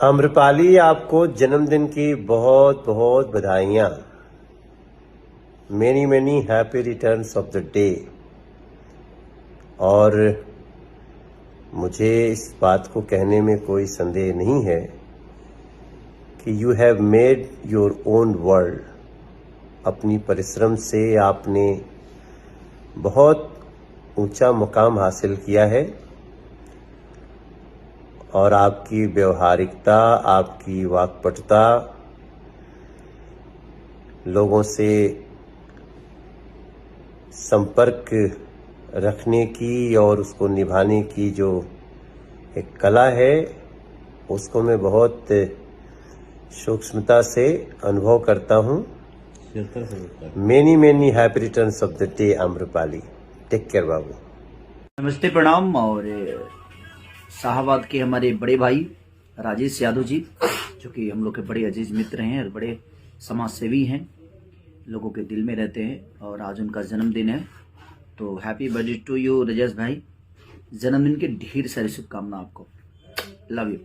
आम्रपाली, आपको जन्मदिन की बहुत बहुत बधाइयाँ। Many many happy returns of the day. और मुझे इस बात को कहने में कोई संदेह नहीं है कि you have made your own world. अपनी परिश्रम से आपने बहुत ऊंचा मुकाम हासिल किया है और आपकी व्यवहारिकता, आपकी वाक्पटुता, लोगों से संपर्क रखने की और उसको निभाने की जो एक कला है, उसको मैं बहुत सूक्ष्मता से अनुभव करता हूँ। Many many happy returns of the day Amrapali. Take care बाबू। नमस्ते, प्रणाम। और शाहबाद के हमारे बड़े भाई राजेश यादव जी, जो कि हम लोग के बड़े अजीज मित्र हैं और बड़े समाज सेवी हैं, लोगों के दिल में रहते हैं, और आज उनका जन्मदिन है। तो happy birthday to you Rajesh भाई। जन्मदिन के ढेर सारी शुभकामना आपको। Love you.